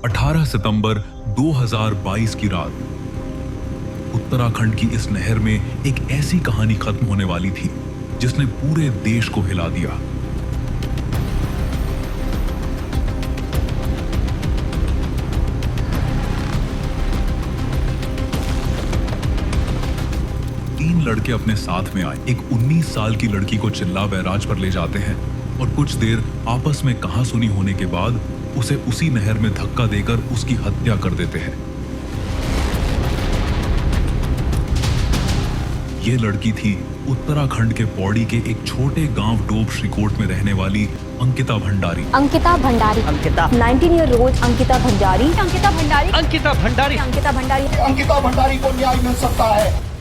18 सितंबर 2022 की रात उत्तराखंड की इस नहर में एक ऐसी कहानी खत्म होने वाली थी जिसने पूरे देश को हिला दिया। तीन लड़के अपने साथ में आए एक 19 साल की लड़की को चिल्ला बैराज पर ले जाते हैं और कुछ देर आपस में कहासुनी होने के बाद उसे उसी नहर में धक्का देकर उसकी हत्या कर देते हैं। ये लड़की थी उत्तराखंड के पौड़ी के एक छोटे गांव डोब श्रीकोट में रहने वाली अंकिता भंडारी। अंकिता 19 ईयर ओल्ड अंकिता भंडारी को न्याय मिल सकता है।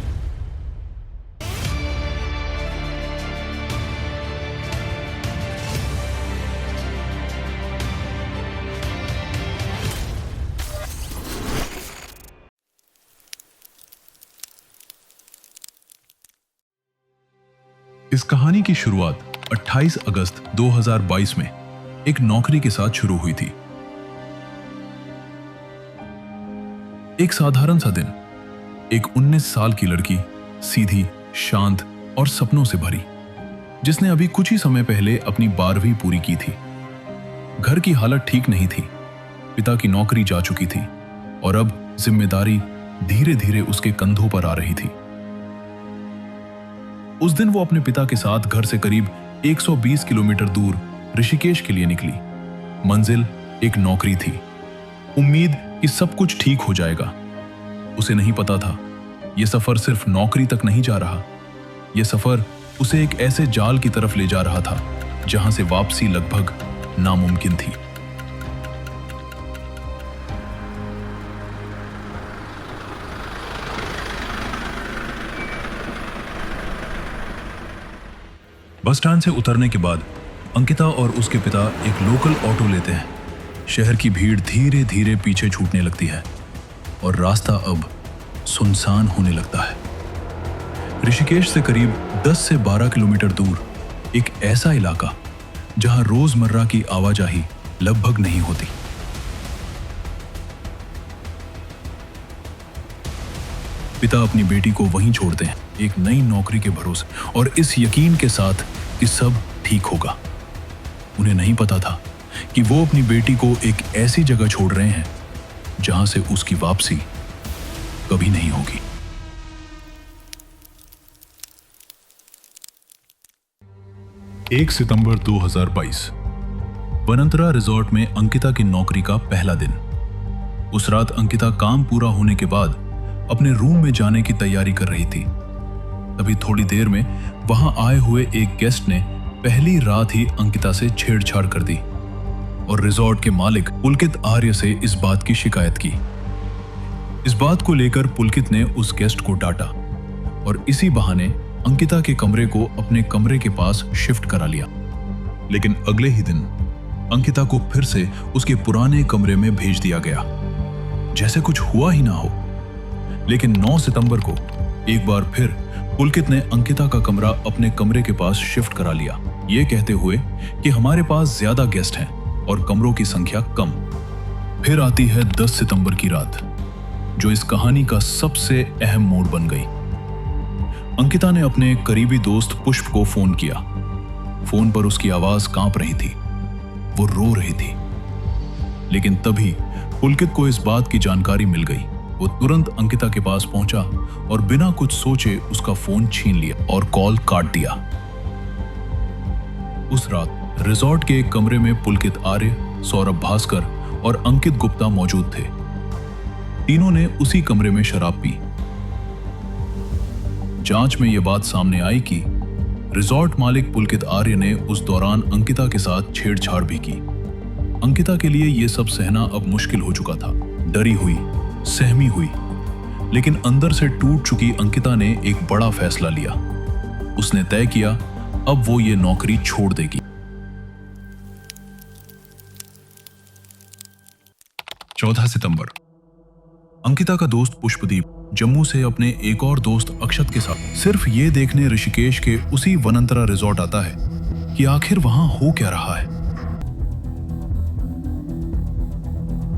इस कहानी की शुरुआत 28 अगस्त 2022 में एक नौकरी के साथ शुरू हुई थी। एक साधारण सा दिन, एक 19 साल की लड़की, सीधी, शांत और सपनों से भरी, जिसने अभी कुछ ही समय पहले अपनी 12वीं पूरी की थी। घर की हालत ठीक नहीं थी, पिता की नौकरी जा चुकी थी और अब जिम्मेदारी धीरे धीरे उसके कंधों पर आ रही थी। उस दिन वो अपने पिता के साथ घर से करीब 120 किलोमीटर दूर ऋषिकेश के लिए निकली। मंजिल एक नौकरी थी, उम्मीद कि सब कुछ ठीक हो जाएगा। उसे नहीं पता था यह सफर सिर्फ नौकरी तक नहीं जा रहा, यह सफर उसे एक ऐसे जाल की तरफ ले जा रहा था जहां से वापसी लगभग नामुमकिन थी। बस स्टैंड से उतरने के बाद अंकिता और उसके पिता एक लोकल ऑटो लेते हैं। शहर की भीड़ धीरे धीरे पीछे छूटने लगती है और रास्ता अब सुनसान होने लगता है। ऋषिकेश से करीब 10 से 12 किलोमीटर दूर एक ऐसा इलाका जहां रोजमर्रा की आवाजाही लगभग नहीं होती। पिता अपनी बेटी को वहीं छोड़ते हैं, एक नई नौकरी के भरोसे और इस यकीन के साथ कि सब ठीक होगा। उन्हें नहीं पता था कि वो अपनी बेटी को एक ऐसी जगह छोड़ रहे हैं जहां से उसकी वापसी कभी नहीं होगी। एक सितंबर 2022 वनंतरा रिजॉर्ट में अंकिता की नौकरी का पहला दिन। उस रात अंकिता काम पूरा होने के बाद अपने रूम में जाने की तैयारी कर रही थी। तभी थोड़ी देर में वहां आए हुए एक गेस्ट ने पहली रात ही अंकिता से छेड़छाड़ कर दी और रिजॉर्ट के मालिक पुलकित आर्य से इस बात की शिकायत की। इस बात को लेकर पुलकित ने उस गेस्ट को डांटा और इसी बहाने अंकिता के कमरे को अपने कमरे के पास शिफ्ट करा लिया। लेकिन अगले ही दिन अंकिता को फिर से उसके पुराने कमरे में भेज दिया गया, जैसे कुछ हुआ ही ना हो। लेकिन 9 सितंबर को एक बार फिर पुलकित ने अंकिता का कमरा अपने कमरे के पास शिफ्ट करा लिया, ये कहते हुए कि हमारे पास ज्यादा गेस्ट हैं और कमरों की संख्या कम। फिर आती है 10 सितंबर की रात, जो इस कहानी का सबसे अहम मोड़ बन गई। अंकिता ने अपने करीबी दोस्त पुष्प को फोन किया। फोन पर उसकी आवाज कांप रही थी, वो रो रही थी। लेकिन तभी पुलकित को इस बात की जानकारी मिल गई। वो तुरंत अंकिता के पास पहुंचा और बिना कुछ सोचे उसका फोन छीन लिया और कॉल काट दिया। उस रात रिजॉर्ट के एक कमरे में पुलकित आर्य, सौरभ भास्कर और अंकित गुप्ता मौजूद थे। तीनों ने उसी कमरे में शराब पी। जांच में यह बात सामने आई कि रिजॉर्ट मालिक पुलकित आर्य ने उस दौरान अंकिता के साथ छेड़छाड़ भी की। अंकिता के लिए यह सब सहना अब मुश्किल हो चुका था। डरी हुई, सहमी हुई, लेकिन अंदर से टूट चुकी अंकिता ने एक बड़ा फैसला लिया। उसने तय किया अब वो ये नौकरी छोड़ देगी। 14 सितंबर अंकिता का दोस्त पुष्पदीप जम्मू से अपने एक और दोस्त अक्षत के साथ सिर्फ ये देखने ऋषिकेश के उसी वनंतरा रिजॉर्ट आता है कि आखिर वहां हो क्या रहा है।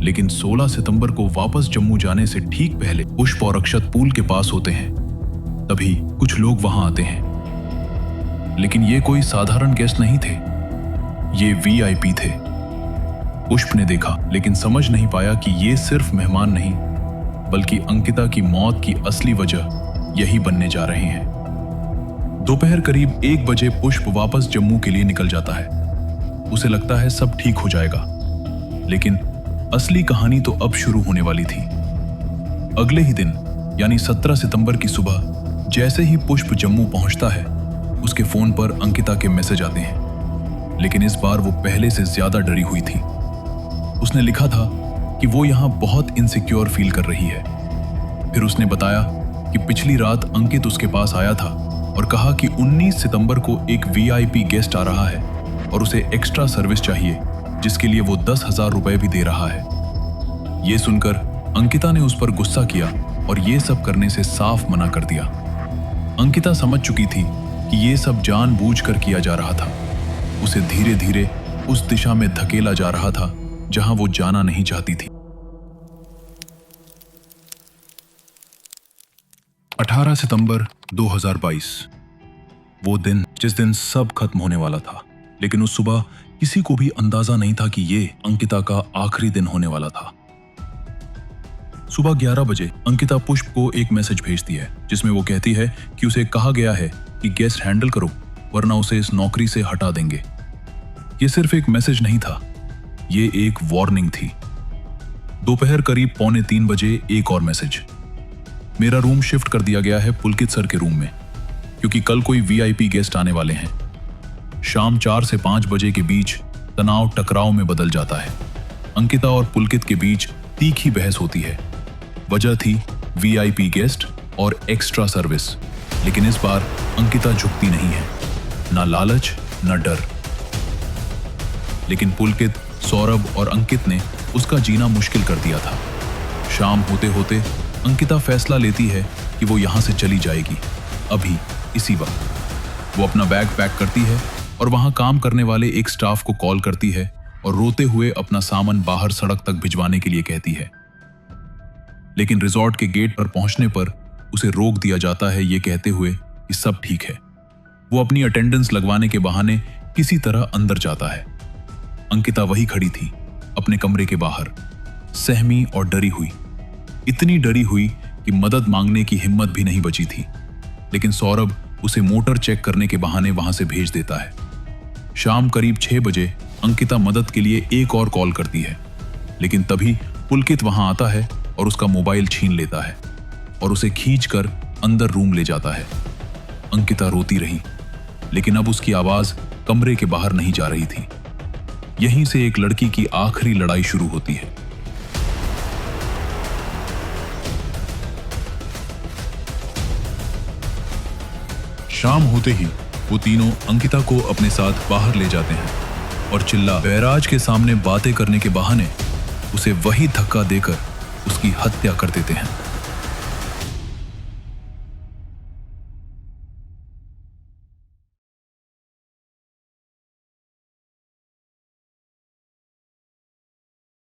लेकिन 16 सितंबर को वापस जम्मू जाने से ठीक पहले पुष्प और अक्षत पूल के पास होते हैं। तभी कुछ लोग वहां आते हैं, लेकिन ये कोई साधारण गेस्ट नहीं थे, ये वीआईपी थे। पुष्प ने देखा लेकिन समझ नहीं पाया कि ये सिर्फ मेहमान नहीं, बल्कि अंकिता की मौत की असली वजह यही बनने जा रहे हैं। दोपहर करीब 1 बजे पुष्प वापस जम्मू के लिए निकल जाता है। उसे लगता है सब ठीक हो जाएगा, लेकिन असली कहानी तो अब शुरू होने वाली थी। अगले ही दिन यानी 17 सितंबर की सुबह जैसे ही पुष्प जम्मू पहुंचता है, उसके फोन पर अंकिता के मैसेज आते हैं, लेकिन इस बार वो पहले से ज्यादा डरी हुई थी। उसने लिखा था कि वो यहां बहुत इनसिक्योर फील कर रही है। फिर उसने बताया कि पिछली रात अंकित उसके पास आया था और कहा कि 19 सितंबर को एक वीआईपी गेस्ट आ रहा है और उसे एक्स्ट्रा सर्विस चाहिए, जिसके लिए वो 10,000 रुपए भी दे रहा है। ये सुनकर अंकिता ने उस पर गुस्सा किया और ये सब करने से साफ मना कर दिया। अंकिता समझ चुकी थी कि ये सब जानबूझकर किया जा रहा था। उसे धीरे धीरे उस दिशा में धकेला जा रहा था जहां वो जाना नहीं चाहती थी। 18 सितंबर 2022, वो दिन जिस दिन सब खत्म होने वाला था, लेकिन उस सुबह किसी को भी अंदाजा नहीं था कि ये अंकिता का आखिरी दिन होने वाला था। सुबह 11 बजे अंकिता पुष्प को एक मैसेज भेजती है, जिसमें वो कहती है कि उसे कहा गया है कि गेस्ट हैंडल करो, वरना उसे इस नौकरी से हटा देंगे। ये सिर्फ एक मैसेज नहीं था, ये एक वार्निंग थी। दोपहर करीब 2:45 बजे एक और मैसेज, मेरा रूम शिफ्ट कर दिया गया है पुलकित सर के रूम में, क्योंकि कल कोई वीआईपी गेस्ट आने वाले हैं। शाम 4 से 5 बजे के बीच तनाव टकराव में बदल जाता है। अंकिता और पुलकित के बीच तीखी बहस होती है। वजह थी वीआईपी गेस्ट और एक्स्ट्रा सर्विस, लेकिन इस बार अंकिता झुकती नहीं है, ना लालच ना डर। लेकिन पुलकित, सौरभ और अंकित ने उसका जीना मुश्किल कर दिया था। शाम होते होते अंकिता फैसला लेती है कि वो यहां से चली जाएगी, अभी इसी वक्त। वो अपना बैग पैक करती है और वहां काम करने वाले एक स्टाफ को कॉल करती है और रोते हुए अपना सामान बाहर सड़क तक भिजवाने के लिए कहती है। लेकिन रिजॉर्ट के गेट पर पहुंचने पर उसे रोक दिया जाता है, ये कहते हुए कि सब ठीक है। वो अपनी अटेंडेंस लगवाने के बहाने किसी तरह अंदर जाता है। अंकिता वही खड़ी थी अपने कमरे के बाहर, सहमी और डरी हुई, इतनी डरी हुई कि मदद मांगने की हिम्मत भी नहीं बची थी। लेकिन सौरभ उसे मोटर चेक करने के बहाने वहां से भेज देता है। शाम करीब 6 बजे अंकिता मदद के लिए एक और कॉल करती है, लेकिन तभी पुलकित वहां आता है और उसका मोबाइल छीन लेता है और उसे खींचकर अंदर रूम ले जाता है। अंकिता रोती रही, लेकिन अब उसकी आवाज कमरे के बाहर नहीं जा रही थी। यहीं से एक लड़की की आखिरी लड़ाई शुरू होती है। शाम होते ही वो तीनों अंकिता को अपने साथ बाहर ले जाते हैं और चिल्ला बैराज के सामने बातें करने के बहाने उसे वही धक्का देकर उसकी हत्या कर देते हैं।